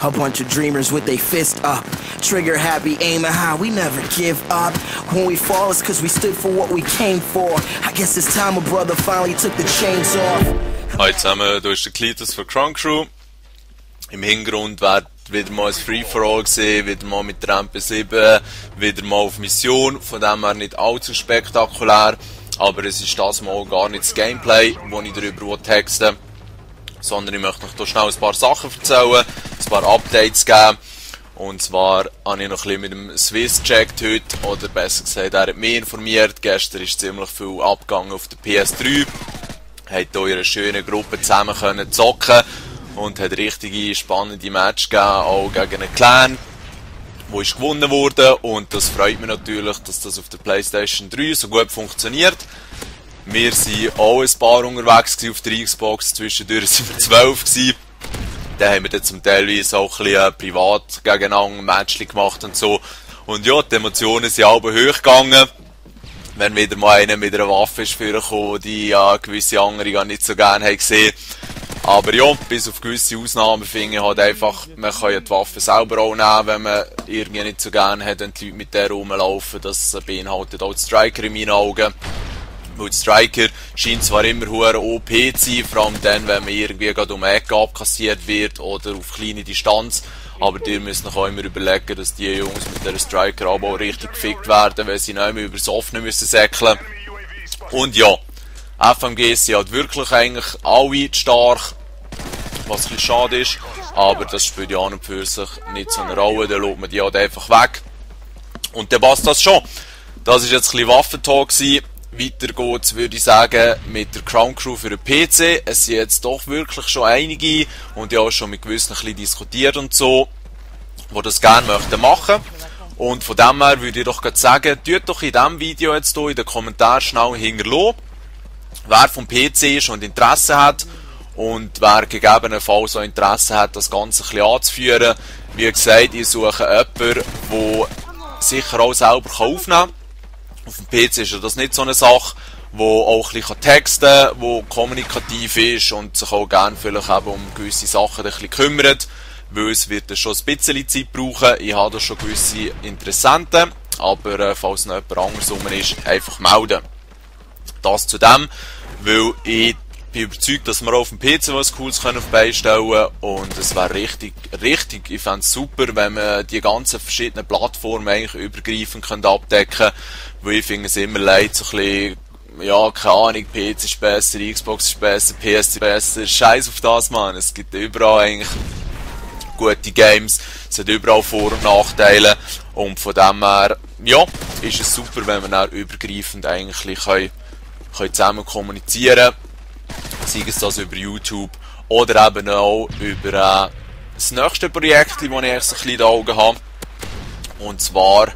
A bunch of dreamers with their fist up. Trigger happy, aiming high, we never give up. When we fall, it's cause we stood for what we came for. I guess it's time a brother finally took the chains off. Hallo zusammen, hier ist der Cletus von Crown Crew. Im Hintergrund wird wieder mal ein Free-for-All gesehen, wieder mal mit der MP7, wieder mal auf Mission, von dem her nicht allzu spektakulär, aber es ist das mal gar nicht das Gameplay, wo ich darüber texten will, sondern ich möchte euch hier schnell ein paar Sachen erzählen, ein paar Updates geben. Und zwar habe ich noch ein bisschen mit dem Swiss gecheckt heute, oder besser gesagt, er hat mich informiert. Gestern ist ziemlich viel abgegangen auf der PS3. Hat hier in einer schönen Gruppe zusammen können zocken und hat richtige spannende Match gegeben, auch gegen einen Clan, wo ist gewonnen wurde. Und das freut mich natürlich, dass das auf der PlayStation 3 so gut funktioniert. Wir waren auch ein paar unterwegs auf der Xbox, zwischendurch waren wir 12 gewesen. Dann haben wir dann zum Teil auch ein bisschen privat gegeneinander Matchli gemacht und so. Und ja, die Emotionen sind alle hochgegangen. Wenn wieder mal einer mit einer Waffe ist vorgekommen, die ja gewisse andere gar nicht so gerne haben gesehen. Aber ja, bis auf gewisse Ausnahmen finde ich halt einfach, man kann ja die Waffe selber auch nehmen, wenn man irgendwie nicht so gerne hat, wenn die Leute mit der rumlaufen. Das beinhaltet auch die Striker in meinen Augen. Weil die Striker scheint zwar immer hure OP zu sein, vor allem dann, wenn man irgendwie gerade um eine Ecke abkassiert wird oder auf kleine Distanz. Aber ihr müsst euch auch immer überlegen, dass die Jungs mit der Striker aber auch richtig gefickt werden, weil sie nicht mehr übers Offene müssen säckeln. Und ja, FMGs sind halt wirklich eigentlich alle stark, was ein bisschen schade ist. Aber das spielt ja an und für sich nicht so eine Rolle, dann schaut man die halt einfach weg. Und dann passt das schon. Das war jetzt ein bisschen Waffentalk gewesen. Weiter geht's, würde ich sagen, mit der Crown Crew für den PC. Es sind jetzt doch wirklich schon einige und ich habe auch schon mit gewissen ein bisschen diskutiert und so, die das gerne möchten machen. Und von dem her würde ich doch gerade sagen, tut doch in diesem Video jetzt hier in den Kommentaren schnell hinterlassen, wer vom PC schon Interesse hat und wer gegebenenfalls auch Interesse hat, das Ganze ein bisschen anzuführen. Wie gesagt, ich suche jemanden, der sicher auch selber aufnehmen kann. Auf dem PC ist ja das nicht so eine Sache, die auch ein bisschen texten kann, die kommunikativ ist und sich auch gerne vielleicht eben um gewisse Sachen ein bisschen kümmert, weil es wird schon ein bisschen Zeit brauchen. Ich habe da schon gewisse Interessenten, aber falls noch jemand anderes rum ist, einfach melden. Das zu dem, weil ich bin überzeugt, dass wir auch auf dem PC was Cooles auf die Beine stellen können und es wäre richtig, ich fände es super, wenn man die ganzen verschiedenen Plattformen eigentlich übergreifend abdecken könnte, weil ich finde es immer leid, so ein bisschen, ja, keine Ahnung, PC ist besser, Xbox ist besser, PS ist besser, scheiß auf das, Mann, es gibt überall eigentlich gute Games, es hat überall Vor- und Nachteile und von dem her, ja, ist es super, wenn man dann übergreifend eigentlich können zusammen kommunizieren, sei es das über YouTube oder eben auch über das nächste Projekt, das ich eigentlich so ein bisschen in den Augen habe. Und zwar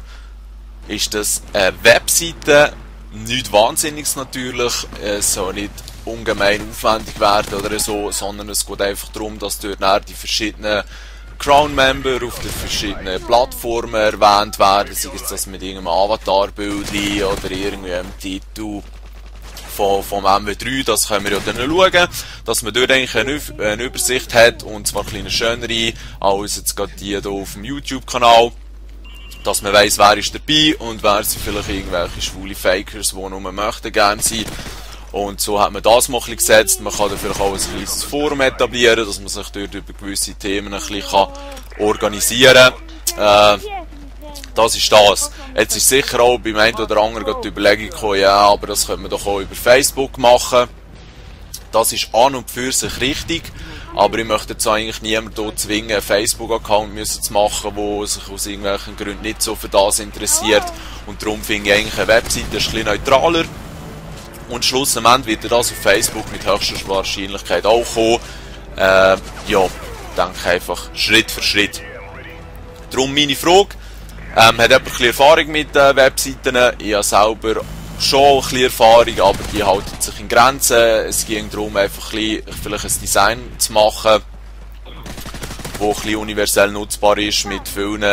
ist das eine Webseite, nichts Wahnsinniges natürlich, es soll nicht ungemein aufwendig werden oder so, sondern es geht einfach darum, dass dort die verschiedenen Crown-Member auf den verschiedenen Plattformen erwähnt werden, sei es das mit irgendeinem Avatar-Bild oder irgendwie einem Titel vom MW3, das können wir ja dann schauen, dass man dort eigentlich eine Übersicht hat und zwar eine schönere als jetzt gerade die hier auf dem YouTube-Kanal, dass man weiss, wer ist dabei und wer sind vielleicht irgendwelche schwule Fakers, die nur möchten gerne sein. Und so hat man das mal ein bisschen gesetzt. Man kann dafür auch ein kleines Forum etablieren, dass man sich dort über gewisse Themen ein bisschen organisieren kann. Das ist das. Jetzt ist sicher auch beim einen oder anderen die Überlegung gekommen, ja, aber das könnte man doch auch über Facebook machen. Das ist an und für sich richtig, aber ich möchte jetzt eigentlich niemanden hier zwingen, einen Facebook-Account zu machen, der sich aus irgendwelchen Gründen nicht so für das interessiert. Und darum finde ich eigentlich eine Webseite ein bisschen neutraler. Und schlussendlich wird das auf Facebook mit höchster Wahrscheinlichkeit auch kommen. Ja, ich denke einfach Schritt für Schritt. Darum meine Frage. Hat jemand ein bisschen Erfahrung mit Webseiten? Ich habe selber schon ein bisschen Erfahrung, aber die halten sich in Grenzen. Es ging darum, einfach ein vielleicht ein Design zu machen, das ein bisschen universell nutzbar ist. Mit vielen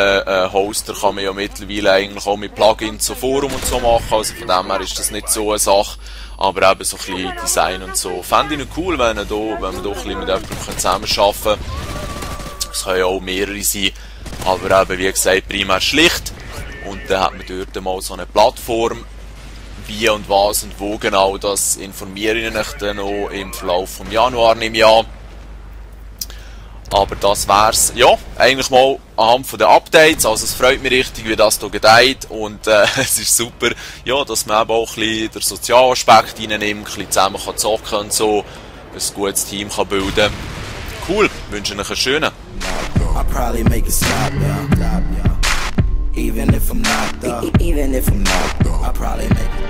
Hoster kann man ja mittlerweile eigentlich auch mit Plugins so Forum und so machen. Also von dem her ist das nicht so eine Sache. Aber eben so ein bisschen Design und so. Fände ich noch cool, wenn man da ein bisschen mit jemandem zusammenarbeiten kann. es können ja auch mehrere sein, aber eben, wie gesagt, primär schlicht. Und dann hat man dort mal so eine Plattform. Wie und was und wo genau, das informiere ich euch dann noch im Verlauf vom Januar im Jahr. Aber das wär's, ja, eigentlich mal anhand von den Updates. Also es freut mich richtig, wie das hier gedeiht. Und es ist super, ja, dass man eben auch ein bisschen den sozialen Aspekt reinnimmt, ein bisschen zusammen kann zocken und so, ein gutes Team kann bilden. Cool, wünsche euch einen schönen. I'll probably make it stop, yeah. Even if I'm not, I'll probably make it